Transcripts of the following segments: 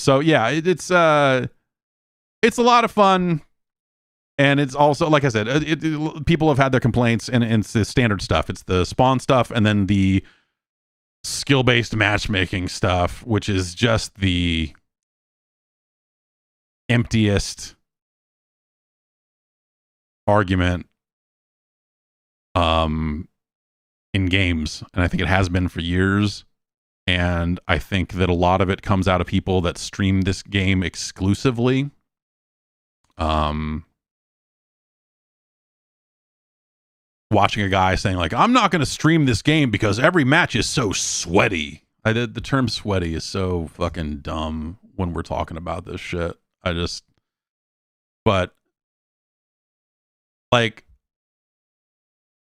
So yeah, it's a lot of fun. And it's also, like I said, people have had their complaints, and it's the standard stuff. It's the spawn stuff, and then the skill-based matchmaking stuff, which is just the emptiest argument in games. And I think it has been for years. And I think that a lot of it comes out of people that stream this game exclusively. Watching a guy saying like, I'm not going to stream this game because every match is so sweaty. The term sweaty is so fucking dumb when we're talking about this shit. But like,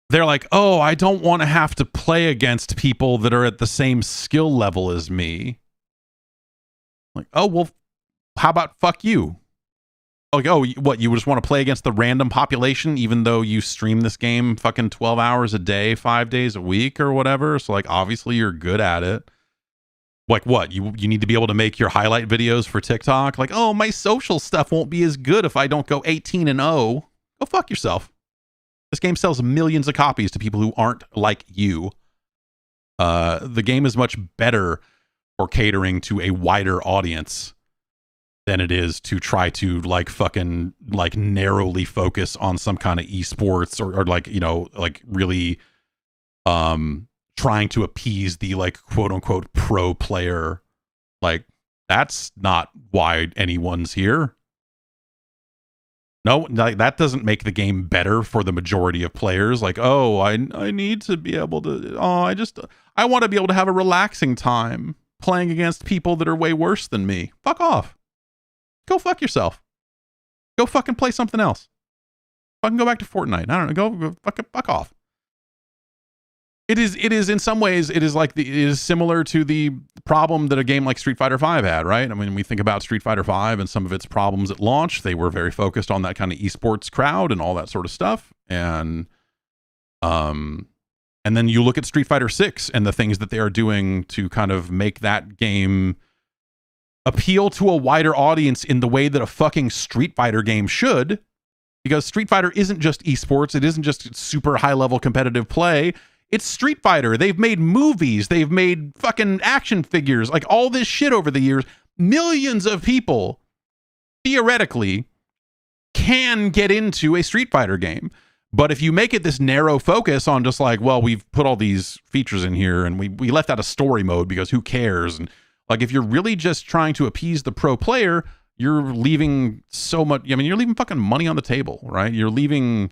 they're like, oh, I don't want to have to play against people that are at the same skill level as me. Like, oh, well, how about fuck you? Like, oh, what, you just want to play against the random population even though you stream this game fucking 12 hours a day, 5 days a week or whatever? So, like, obviously you're good at it. Like, what? You need to be able to make your highlight videos for TikTok? Like, oh, my social stuff won't be as good if I don't go 18-0. Go fuck yourself. This game sells millions of copies to people who aren't like you. The game is much better for catering to a wider audience than it is to try to like fucking like narrowly focus on some kind of esports or like, you know, like really trying to appease the like quote unquote pro player. Like, that's not why anyone's here. No, like, that doesn't make the game better for the majority of players. Like, oh, I need to be able to, I want to be able to have a relaxing time playing against people that are way worse than me. Fuck off. Go fuck yourself. Go fucking play something else. Fucking go back to Fortnite. I don't know. Go fuck off. It is in some ways, it is similar to the problem that a game like Street Fighter V had, right? I mean, we think about Street Fighter V and some of its problems at launch. They were very focused on that kind of esports crowd and all that sort of stuff. And then you look at Street Fighter VI and the things that they are doing to kind of make that game appeal to a wider audience in the way that a fucking Street Fighter game should. Because Street Fighter isn't just esports. It isn't just super high-level competitive play. It's Street Fighter. They've made movies. They've made fucking action figures. Like, all this shit over the years. Millions of people, theoretically, can get into a Street Fighter game. But if you make it this narrow focus on just like, well, we've put all these features in here and we left out a story mode because who cares? And like, if you're really just trying to appease the pro player, you're leaving so much. I mean, you're leaving fucking money on the table, right? You're leaving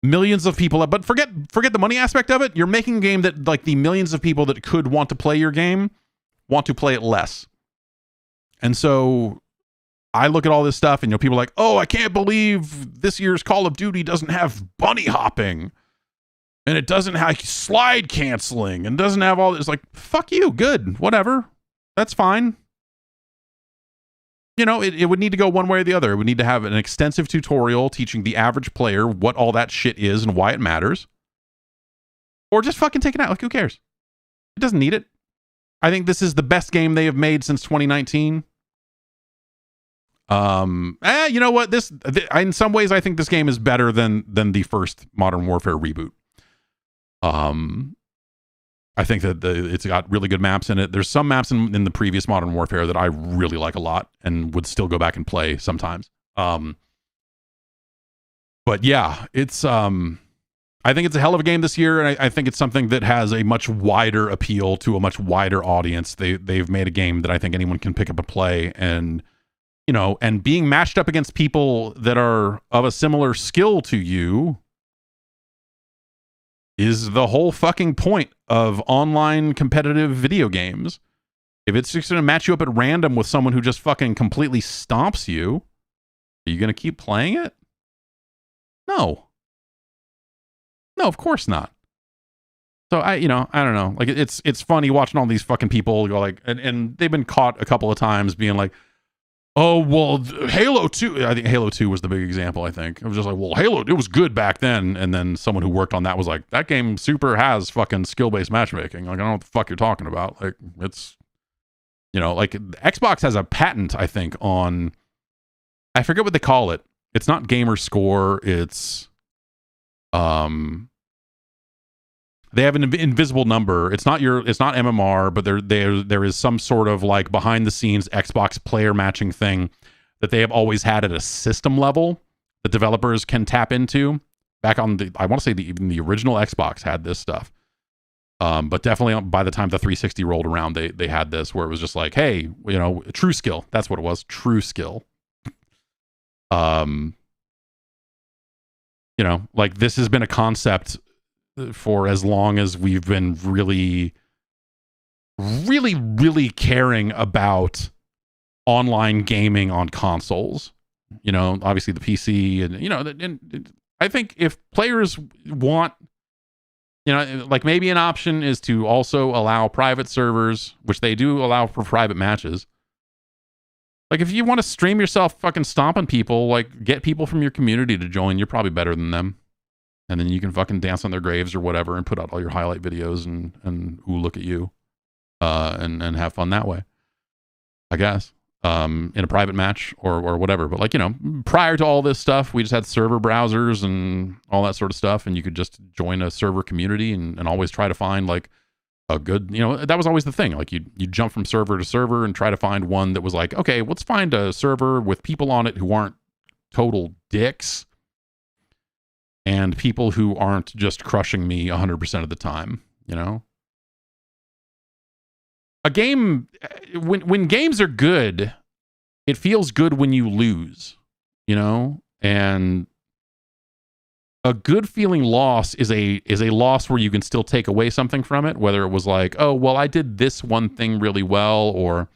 millions of people, but forget the money aspect of it. You're making a game that like the millions of people that could want to play your game want to play it less. And so I look at all this stuff and, you know, people are like, oh, I can't believe this year's Call of Duty doesn't have bunny hopping and it doesn't have slide canceling and doesn't have all this. Like, fuck you. Good. Whatever. That's fine. You know, it would need to go one way or the other. It would need to have an extensive tutorial teaching the average player what all that shit is and why it matters. Or just fucking take it out. Like, who cares? It doesn't need it. I think this is the best game they have made since 2019. You know what? In some ways, I think this game is better than the first Modern Warfare reboot. I think that it's got really good maps in it. There's some maps in the previous Modern Warfare that I really like a lot and would still go back and play sometimes. But yeah, it's I think it's a hell of a game this year, and I think it's something that has a much wider appeal to a much wider audience. They've made a game that I think anyone can pick up and play, and you know, and being matched up against people that are of a similar skill to you is the whole fucking point of online competitive video games. If it's just going to match you up at random with someone who just fucking completely stomps you, are you going to keep playing it? No, of course not. So I don't know. Like, it's funny watching all these fucking people go like, and they've been caught a couple of times being like, oh, well, Halo 2, I think Halo 2 was the big example, I think. It was just like, well, Halo, it was good back then. And then someone who worked on that was like, that game super has fucking skill-based matchmaking. Like, I don't know what the fuck you're talking about. Like, it's You know, like Xbox has a patent, I think, on, I forget what they call it. It's not gamer score. It's, they have an invisible number. It's not MMR, but there is some sort of like behind the scenes Xbox player matching thing that they have always had at a system level that developers can tap into. Back on I want to say even the original Xbox had this stuff. But definitely by the time the 360 rolled around, they had this where it was just like, hey, you know, true skill. That's what it was. True skill. You know, like this has been a concept for as long as we've been really caring about online gaming on consoles. You know, obviously the PC and, you know, and I think if players want, you know, like maybe an option is to also allow private servers, which they do allow for private matches. Like if you want to stream yourself fucking stomping people, like get people from your community to join, you're probably better than them. And then you can fucking dance on their graves or whatever and put out all your highlight videos and ooh, look at you. And have fun that way, I guess. In a private match or whatever. But like, you know, prior to all this stuff, we just had server browsers and all that sort of stuff. And you could just join a server community and always try to find like a good, you know, that was always the thing. Like you jump from server to server and try to find one that was like, okay, let's find a server with people on it who aren't total dicks and people who aren't just crushing me 100% of the time, you know? A game, when games are good, it feels good when you lose, you know? And a good feeling loss is a loss where you can still take away something from it, whether it was like, oh, well, I did this one thing really well, or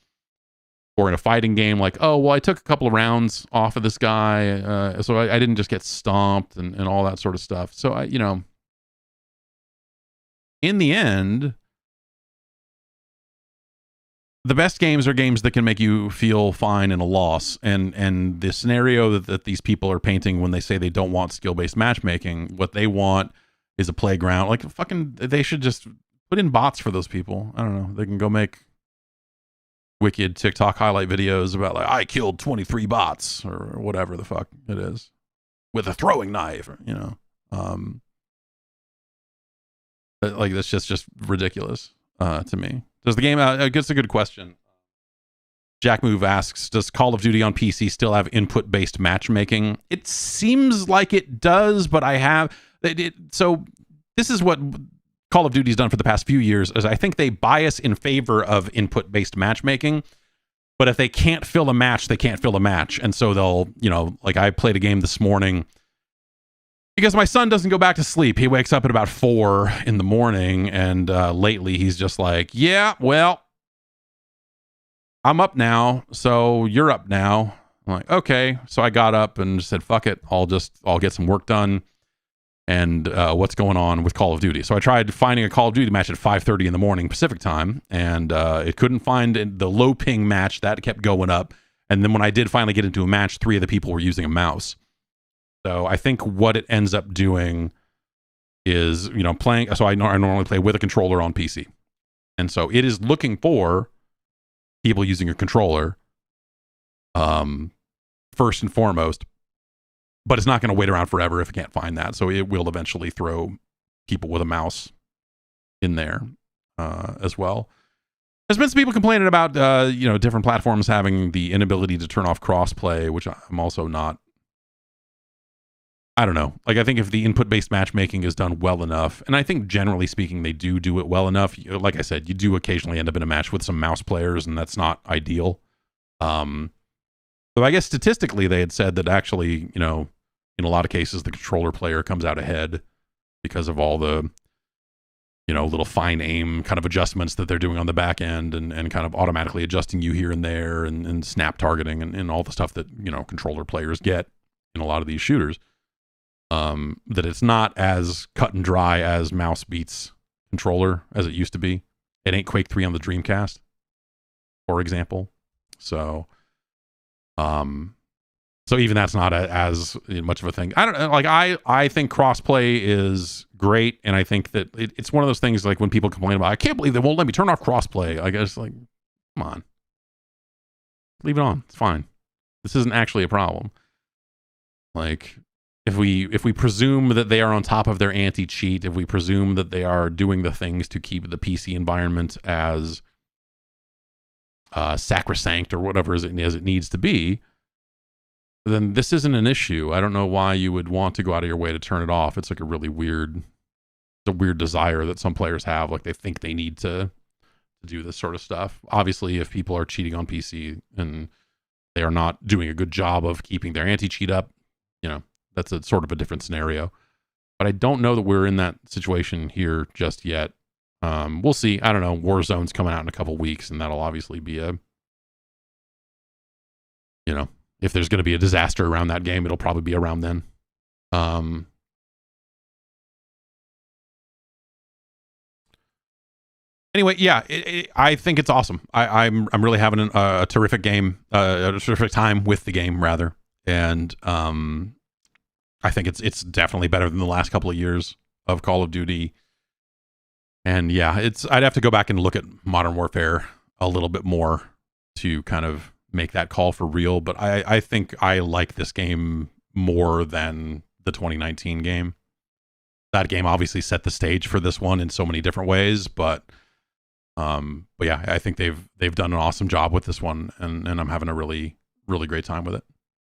in a fighting game, like, oh, well, I took a couple of rounds off of this guy, so I didn't just get stomped and all that sort of stuff. So, you know, in the end, the best games are games that can make you feel fine in a loss. And the scenario that these people are painting when they say they don't want skill-based matchmaking, what they want is a playground. Like, fucking, they should just put in bots for those people. I don't know. They can go make wicked TikTok highlight videos about, like, I killed 23 bots or whatever the fuck it is with a throwing knife, or, you know. Like, that's just ridiculous to me. Does the game, it's a good question. Jack Move asks, does Call of Duty on PC still have input-based matchmaking? It seems like it does, but so this is what Call of Duty's done for the past few years, is I think they bias in favor of input-based matchmaking, but if they can't fill a match, they can't fill a match. And so they'll, you know, like I played a game this morning because my son doesn't go back to sleep. He wakes up at about 4 in the morning, and lately he's just like, yeah, well, I'm up now, so you're up now. I'm like, okay. So I got up and said, fuck it, I'll get some work done. And what's going on with Call of Duty? So I tried finding a Call of Duty match at 5:30 in the morning Pacific time, and it couldn't find the low ping match. That kept going up. And then when I did finally get into a match, 3 of the people were using a mouse. So I think what it ends up doing is, you know, playing. So I normally play with a controller on PC. And so it is looking for people using a controller first and foremost. But it's not going to wait around forever if it can't find that. So it will eventually throw people with a mouse in there as well. There's been some people complaining about, you know, different platforms having the inability to turn off crossplay, which I'm also not. I don't know. Like, I think if the input-based matchmaking is done well enough, and I think generally speaking, they do it well enough. Like I said, you do occasionally end up in a match with some mouse players, and that's not ideal. So I guess statistically, they had said that actually, you know, in a lot of cases, the controller player comes out ahead because of all the, you know, little fine aim kind of adjustments that they're doing on the back end, and kind of automatically adjusting you here and there, and snap targeting and all the stuff that, you know, controller players get in a lot of these shooters. That it's not as cut and dry as mouse beats controller as it used to be. It ain't Quake 3 on the Dreamcast, for example. So even that's not as much of a thing. I don't know. Like, I think crossplay is great, and I think that it's one of those things, like when people complain about, I can't believe they won't let me turn off crossplay. I guess, like, come on. Leave it on. It's fine. This isn't actually a problem. Like, if we presume that they are on top of their anti-cheat, if we presume that they are doing the things to keep the PC environment as sacrosanct or whatever as it needs to be, then this isn't an issue. I don't know why you would want to go out of your way to turn it off. It's like a really weird, desire that some players have. Like, they think they need to do this sort of stuff. Obviously, if people are cheating on PC and they are not doing a good job of keeping their anti-cheat up, you know, that's a sort of a different scenario. But I don't know that we're in that situation here just yet. We'll see. I don't know. Warzone's coming out in a couple weeks, and that'll obviously be a, you know, if there's going to be a disaster around that game, it'll probably be around then. Anyway, yeah, I think it's awesome. I'm really having a terrific game, a terrific time with the game, rather, and I think it's definitely better than the last couple of years of Call of Duty. And yeah, I'd have to go back and look at Modern Warfare a little bit more to kind of make that call for real. But I think I like this game more than the 2019 game. That game obviously set the stage for this one in so many different ways, but yeah, I think they've done an awesome job with this one, and I'm having a really, really great time with it.